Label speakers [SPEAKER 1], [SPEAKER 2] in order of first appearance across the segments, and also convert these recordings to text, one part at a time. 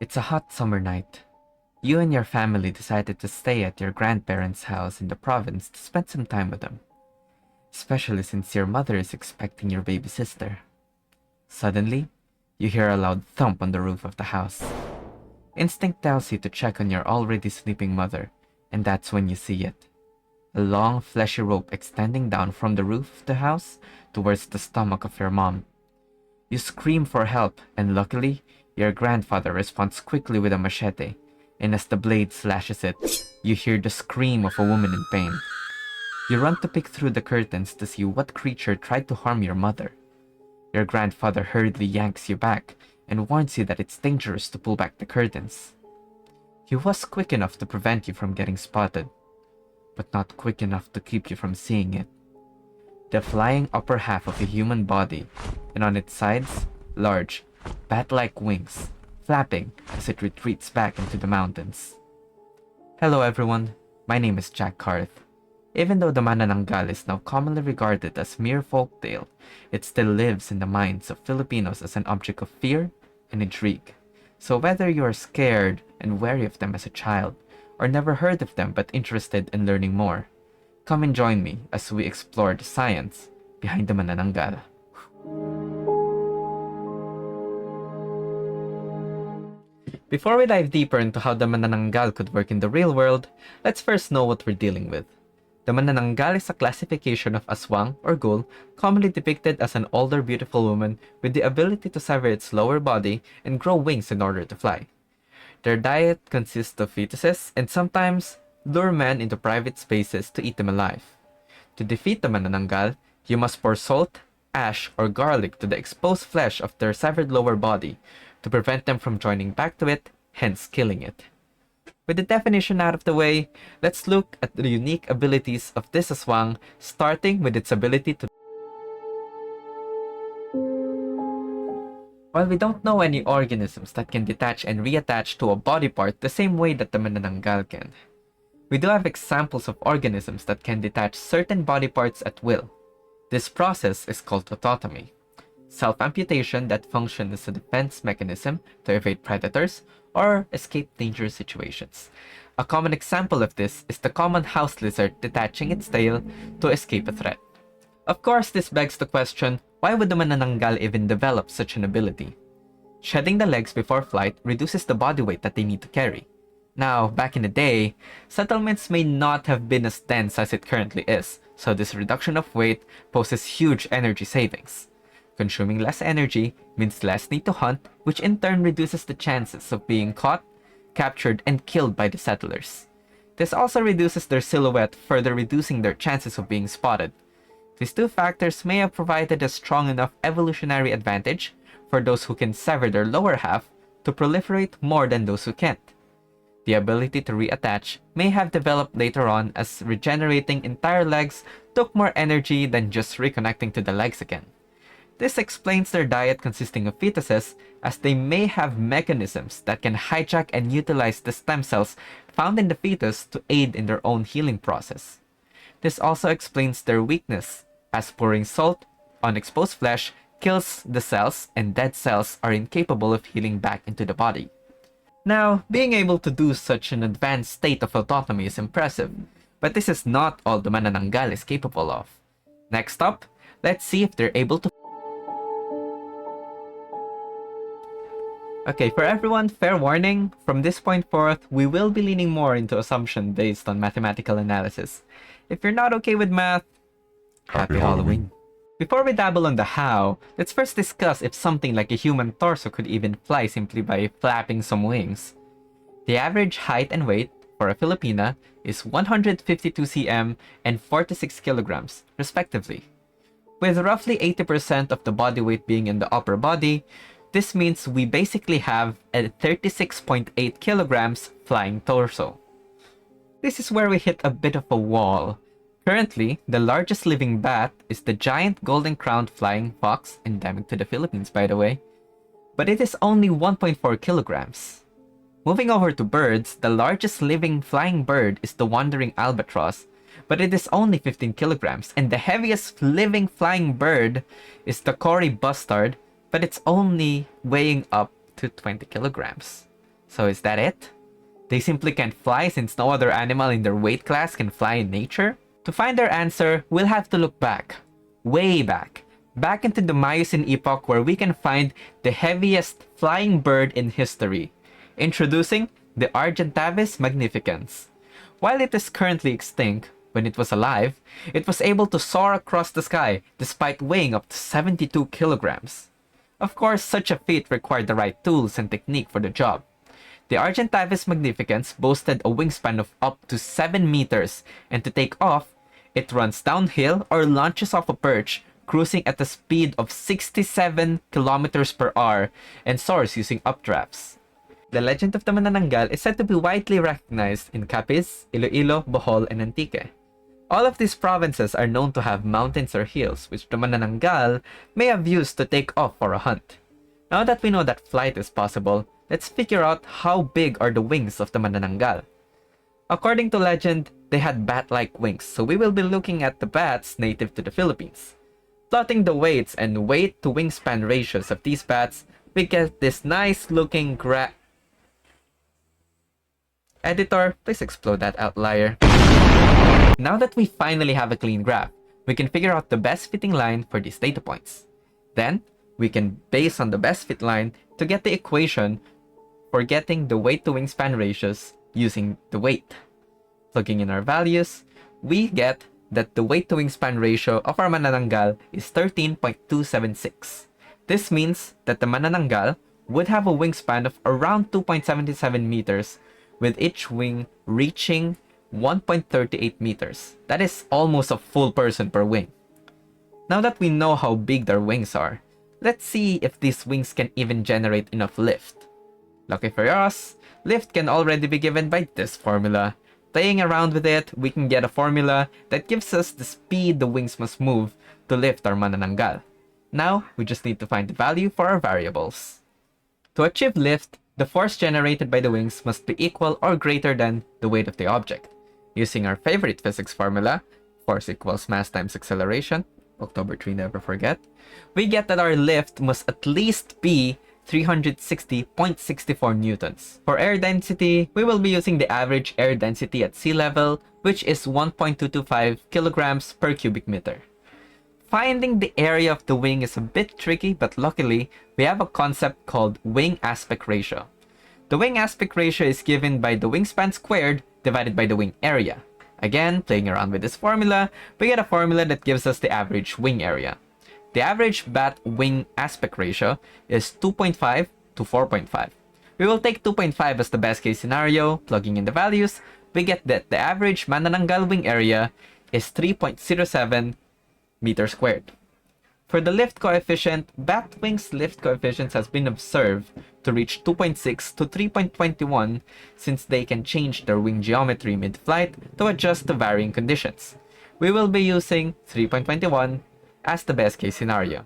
[SPEAKER 1] It's a hot summer night. You and your family decided to stay at your grandparents' house in the province to spend some time with them, especially since your mother is expecting your baby sister. Suddenly, you hear a loud thump on the roof of the house. Instinct tells you to check on your already sleeping mother, and that's when you see it. A long, fleshy rope extending down from the roof of the house towards the stomach of your mom. You scream for help, and luckily, your grandfather responds quickly with a machete, and as the blade slashes it, you hear the scream of a woman in pain. You run to peek through the curtains to see what creature tried to harm your mother. Your grandfather hurriedly yanks you back and warns you that it's dangerous to pull back the curtains. He was quick enough to prevent you from getting spotted, but not quick enough to keep you from seeing it. The flying upper half of a human body, and on its sides, large, bat-like wings, flapping as it retreats back into the mountains. Hello everyone, my name is Jack Carth. Even though the Manananggal is now commonly regarded as mere folktale, it still lives in the minds of Filipinos as an object of fear and intrigue. So whether you are scared and wary of them as a child, or never heard of them but interested in learning more, come and join me as we explore the science behind the Manananggal. Before we dive deeper into how the Manananggal could work in the real world, let's first know what we're dealing with. The Manananggal is a classification of aswang or ghoul, commonly depicted as an older beautiful woman with the ability to sever its lower body and grow wings in order to fly. Their diet consists of fetuses and sometimes lure men into private spaces to eat them alive. To defeat the Manananggal, you must pour salt, ash, or garlic to the exposed flesh of their severed lower body to prevent them from joining back to it, hence killing it. With the definition out of the way, let's look at the unique abilities of this aswang, starting with its ability to... While we don't know any organisms that can detach and reattach to a body part the same way that the Manananggal can, we do have examples of organisms that can detach certain body parts at will. This process is called autotomy, self-amputation that functions as a defense mechanism to evade predators or escape dangerous situations. A common example of this is the common house lizard detaching its tail to escape a threat. Of course, this begs the question, why would the Manananggal even develop such an ability? Shedding the legs before flight reduces the body weight that they need to carry. Now, back in the day, settlements may not have been as dense as it currently is, so this reduction of weight poses huge energy savings. Consuming less energy means less need to hunt, which in turn reduces the chances of being caught, captured, and killed by the settlers. This also reduces their silhouette, further reducing their chances of being spotted. These two factors may have provided a strong enough evolutionary advantage for those who can sever their lower half to proliferate more than those who can't. The ability to reattach may have developed later on as regenerating entire legs took more energy than just reconnecting to the legs again. This explains their diet consisting of fetuses, as they may have mechanisms that can hijack and utilize the stem cells found in the fetus to aid in their own healing process. This also explains their weakness, as pouring salt on exposed flesh kills the cells and dead cells are incapable of healing back into the body. Now, being able to do such an advanced state of autotomy is impressive, but this is not all the Manananggal is capable of. Next up, let's see if they're able to... Okay, for everyone, fair warning, from this point forth, we will be leaning more into assumption based on mathematical analysis. If you're not okay with math, happy Halloween. Before we dabble on the how, let's first discuss if something like a human torso could even fly simply by flapping some wings. The average height and weight for a Filipina is 152 cm and 46 kilograms, respectively. With roughly 80% of the body weight being in the upper body, this means we basically have a 36.8 kilograms flying torso. This is where we hit a bit of a wall. Currently, the largest living bat is the giant golden-crowned flying fox, endemic to the Philippines by the way, but it is only 1.4 kilograms. Moving over to birds, the largest living flying bird is the wandering albatross, but it is only 15 kilograms, and the heaviest living flying bird is the Cory bustard, but it's only weighing up to 20 kilograms. So is that it? They simply can't fly since no other animal in their weight class can fly in nature? To find our answer, we'll have to look back. Way back. Back into the Miocene epoch where we can find the heaviest flying bird in history. Introducing the Argentavis magnificens. While it is currently extinct, when it was alive, it was able to soar across the sky despite weighing up to 72 kilograms. Of course, such a feat required the right tools and technique for the job. The Argentavis magnificens boasted a wingspan of up to 7 meters, and to take off, it runs downhill or launches off a perch, cruising at a speed of 67 kilometers per hour and soars using updrafts. The legend of the Manananggal is said to be widely recognized in Capiz, Iloilo, Bohol, and Antique. All of these provinces are known to have mountains or hills which the Manananggal may have used to take off for a hunt. Now that we know that flight is possible, let's figure out how big are the wings of the Manananggal. According to legend, they had bat-like wings, so we will be looking at the bats native to the Philippines. Plotting the weights and weight to wingspan ratios of these bats, we get this nice looking Editor, please explode that outlier. Now that we finally have a clean graph, we can figure out the best fitting line for these data points. Then, we can base on the best fit line to get the equation for getting the weight to wingspan ratios using the weight. Plugging in our values, we get that the weight to wingspan ratio of our Manananggal is 13.276. This means that the Manananggal would have a wingspan of around 2.77 meters, with each wing reaching 1.38 meters. That is almost a full person per wing. Now that we know how big their wings are, let's see if these wings can even generate enough lift. Lucky for us, lift can already be given by this formula. Playing around with it, we can get a formula that gives us the speed the wings must move to lift our Manananggal. Now, we just need to find the value for our variables. To achieve lift, the force generated by the wings must be equal or greater than the weight of the object. Using our favorite physics formula, force equals mass times acceleration, October 3 never forget, we get that our lift must at least be 360.64 newtons. For air density, we will be using the average air density at sea level, which is 1.225 kilograms per cubic meter. Finding the area of the wing is a bit tricky, but luckily, we have a concept called wing aspect ratio. The wing aspect ratio is given by the wingspan squared divided by the wing area. Again, playing around with this formula, we get a formula that gives us the average wing area. The average bat wing aspect ratio is 2.5 to 4.5. We will take 2.5 as the best case scenario. Plugging in the values, we get that the average Manananggal wing area is 3.07 meters squared. For the lift coefficient, bat wings lift coefficients has been observed to reach 2.6 to 3.21 since they can change their wing geometry mid-flight to adjust to varying conditions. We will be using 3.21 as the best case scenario.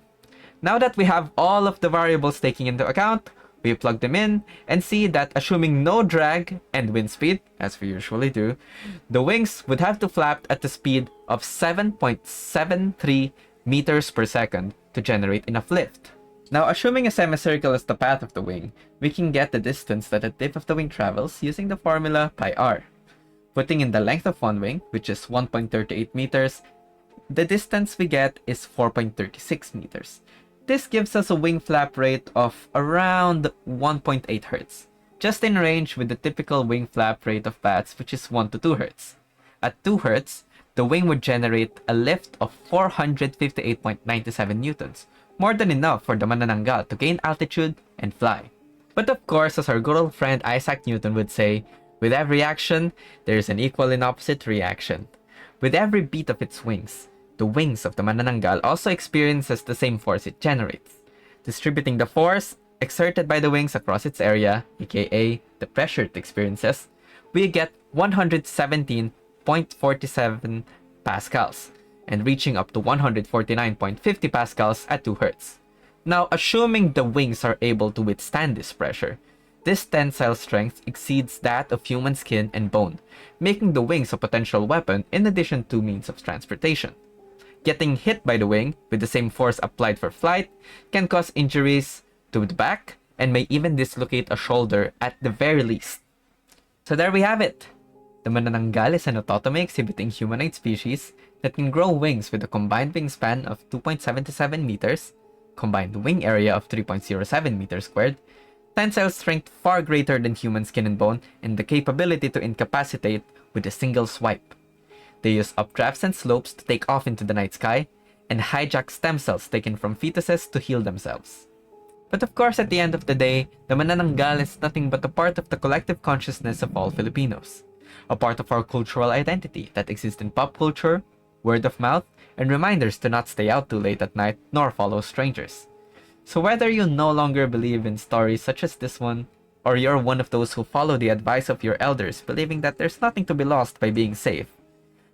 [SPEAKER 1] Now that we have all of the variables taken into account, we plug them in and see that assuming no drag and wind speed, as we usually do, the wings would have to flap at the speed of 7.73 meters per second to generate enough lift. Now, assuming a semicircle is the path of the wing, we can get the distance that the tip of the wing travels using the formula pi r. Putting in the length of one wing, which is 1.38 meters, the distance we get is 4.36 meters. This gives us a wing flap rate of around 1.8 Hz, just in range with the typical wing flap rate of bats, which is 1 to 2 Hz. At 2 Hz, the wing would generate a lift of 458.97 newtons, more than enough for the Manananggal to gain altitude and fly. But of course, as our good old friend Isaac Newton would say, with every action, there is an equal and opposite reaction. With every beat of its wings, the wings of the Manananggal also experiences the same force it generates. Distributing the force exerted by the wings across its area, aka the pressure it experiences, we get 117.47 pascals, and reaching up to 149.50 pascals at 2 Hz. Now, assuming the wings are able to withstand this pressure, this tensile strength exceeds that of human skin and bone, making the wings a potential weapon in addition to means of transportation. Getting hit by the wing with the same force applied for flight can cause injuries to the back, and may even dislocate a shoulder at the very least. So there we have it. The Manananggal is an autotomy exhibiting humanoid species that can grow wings with a combined wingspan of 2.77 meters, combined wing area of 3.07 meters squared, tensile strength far greater than human skin and bone, and the capability to incapacitate with a single swipe. They use updrafts and slopes to take off into the night sky, and hijack stem cells taken from fetuses to heal themselves. But of course, at the end of the day, the Manananggal is nothing but a part of the collective consciousness of all Filipinos. A part of our cultural identity that exists in pop culture, word of mouth, and reminders to not stay out too late at night nor follow strangers. So whether you no longer believe in stories such as this one, or you're one of those who follow the advice of your elders believing that there's nothing to be lost by being safe,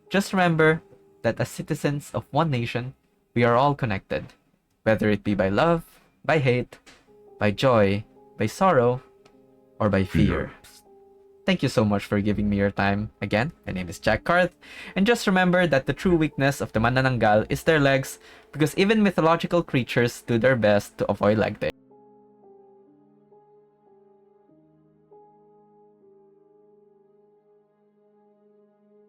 [SPEAKER 1] just remember that as citizens of one nation, we are all connected, whether it be by love, by hate, by joy, by sorrow, or by fear. Thank you so much for giving me your time. Again, my name is Jack Karth, and just remember that the true weakness of the Manananggal is their legs, because even mythological creatures do their best to avoid leg day.